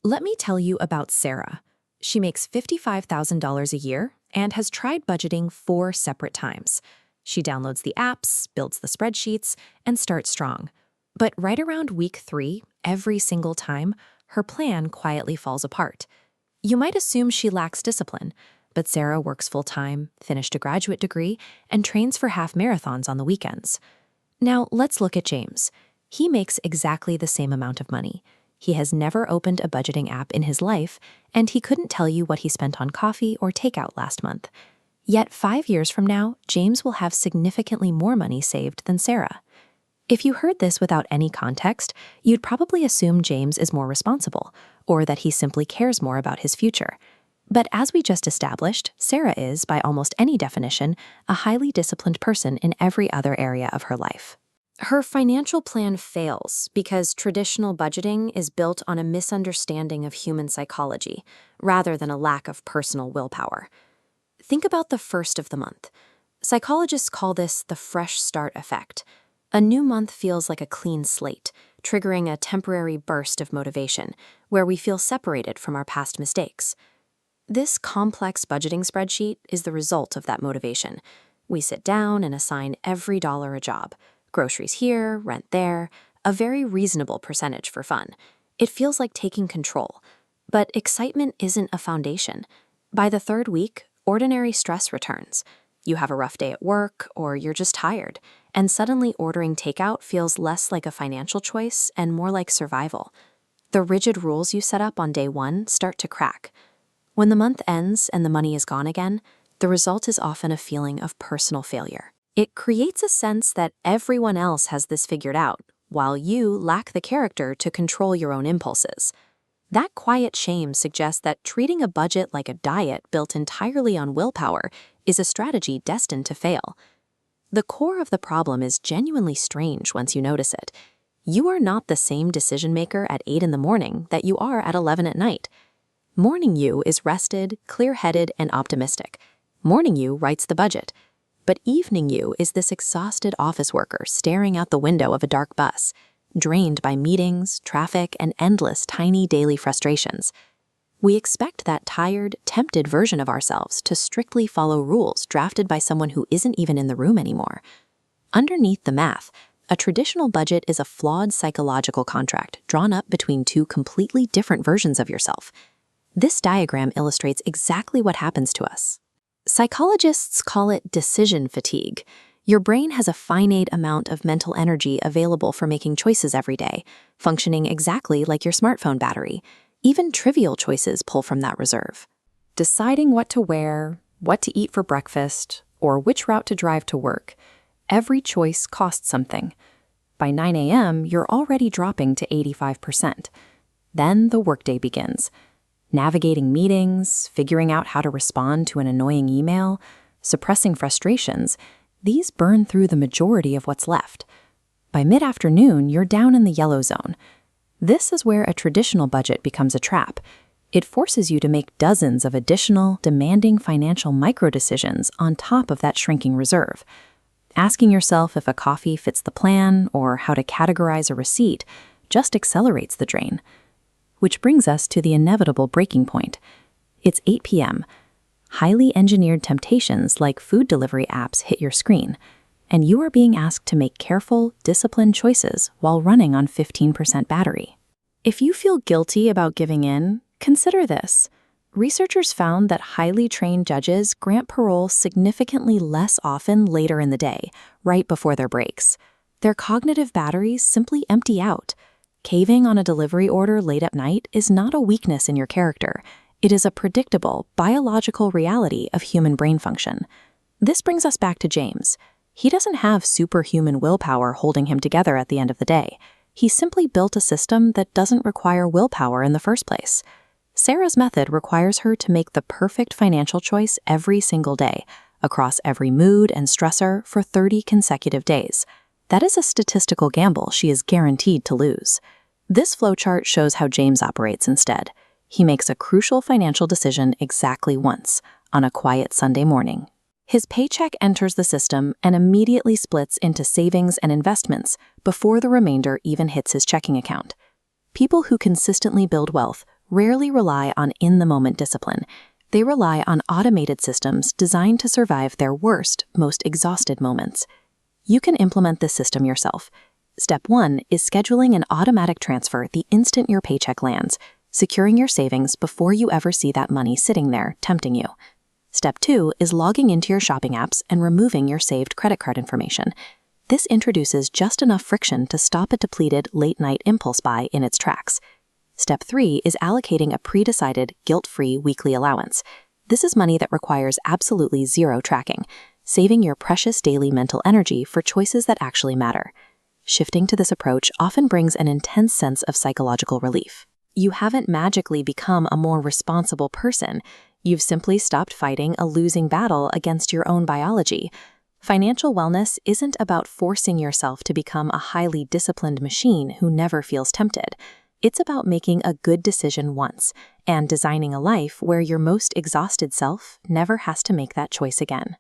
Let me tell you about Sarah. She makes $55,000 a year and has tried budgeting 4 separate times. She downloads the apps, builds the spreadsheets, and starts strong. But right around week 3, every single time, her plan quietly falls apart. You might assume she lacks discipline, but Sarah works full-time, finished a graduate degree, and trains for half marathons on the weekends. Now, let's look at James. He makes exactly the same amount of money. He has never opened a budgeting app in his life, and he couldn't tell you what he spent on coffee or takeout last month. Yet 5 years from now, James will have significantly more money saved than Sarah. If you heard this without any context, you'd probably assume James is more responsible, or that he simply cares more about his future. But as we just established, Sarah is, by almost any definition, a highly disciplined person in every other area of her life. Her financial plan fails because traditional budgeting is built on a misunderstanding of human psychology, rather than a lack of personal willpower. Think about the first of the month. Psychologists call this the fresh start effect. A new month feels like a clean slate, triggering a temporary burst of motivation, where we feel separated from our past mistakes. This complex budgeting spreadsheet is the result of that motivation. We sit down and assign every dollar a job. Groceries here, rent there, a very reasonable percentage for fun. It feels like taking control. But excitement isn't a foundation. By the 3rd week, ordinary stress returns. You have a rough day at work, or you're just tired, and suddenly ordering takeout feels less like a financial choice and more like survival. The rigid rules you set up on day 1 start to crack. When the month ends and the money is gone again, the result is often a feeling of personal failure. It creates a sense that everyone else has this figured out, while you lack the character to control your own impulses. That quiet shame suggests that treating a budget like a diet built entirely on willpower is a strategy destined to fail. The core of the problem is genuinely strange once you notice it. You are not the same decision maker at 8 in the morning that you are at 11 at night. Morning you is rested, clear-headed, and optimistic. Morning you writes the budget. But evening you is this exhausted office worker staring out the window of a dark bus, drained by meetings, traffic, and endless tiny daily frustrations. We expect that tired, tempted version of ourselves to strictly follow rules drafted by someone who isn't even in the room anymore. Underneath the math, a traditional budget is a flawed psychological contract drawn up between 2 completely different versions of yourself. This diagram illustrates exactly what happens to us. Psychologists call it decision fatigue. Your brain has a finite amount of mental energy available for making choices every day, functioning exactly like your smartphone battery. Even trivial choices pull from that reserve. Deciding what to wear, what to eat for breakfast, or which route to drive to work, every choice costs something. By 9 a.m., you're already dropping to 85%. Then the workday begins. Navigating meetings, figuring out how to respond to an annoying email, suppressing frustrations, these burn through the majority of what's left. By mid-afternoon, you're down in the yellow zone. This is where a traditional budget becomes a trap. It forces you to make dozens of additional, demanding financial micro-decisions on top of that shrinking reserve. Asking yourself if a coffee fits the plan or how to categorize a receipt just accelerates the drain. Which brings us to the inevitable breaking point. It's 8 p.m. Highly engineered temptations like food delivery apps hit your screen, and you are being asked to make careful, disciplined choices while running on 15% battery. If you feel guilty about giving in, consider this. Researchers found that highly trained judges grant parole significantly less often later in the day, right before their breaks. Their cognitive batteries simply empty out. Caving on a delivery order late at night is not a weakness in your character. It is a predictable, biological reality of human brain function. This brings us back to James. He doesn't have superhuman willpower holding him together at the end of the day. He simply built a system that doesn't require willpower in the first place. Sarah's method requires her to make the perfect financial choice every single day, across every mood and stressor for 30 consecutive days. That is a statistical gamble she is guaranteed to lose. This flowchart shows how James operates instead. He makes a crucial financial decision exactly once, on a quiet Sunday morning. His paycheck enters the system and immediately splits into savings and investments before the remainder even hits his checking account. People who consistently build wealth rarely rely on in-the-moment discipline. They rely on automated systems designed to survive their worst, most exhausted moments. You can implement this system yourself. Step 1 is scheduling an automatic transfer the instant your paycheck lands, securing your savings before you ever see that money sitting there, tempting you. Step 2 is logging into your shopping apps and removing your saved credit card information. This introduces just enough friction to stop a depleted late-night impulse buy in its tracks. Step 3 is allocating a pre-decided, guilt-free weekly allowance. This is money that requires absolutely zero tracking, saving your precious daily mental energy for choices that actually matter. Shifting to this approach often brings an intense sense of psychological relief. You haven't magically become a more responsible person. You've simply stopped fighting a losing battle against your own biology. Financial wellness isn't about forcing yourself to become a highly disciplined machine who never feels tempted. It's about making a good decision once and designing a life where your most exhausted self never has to make that choice again.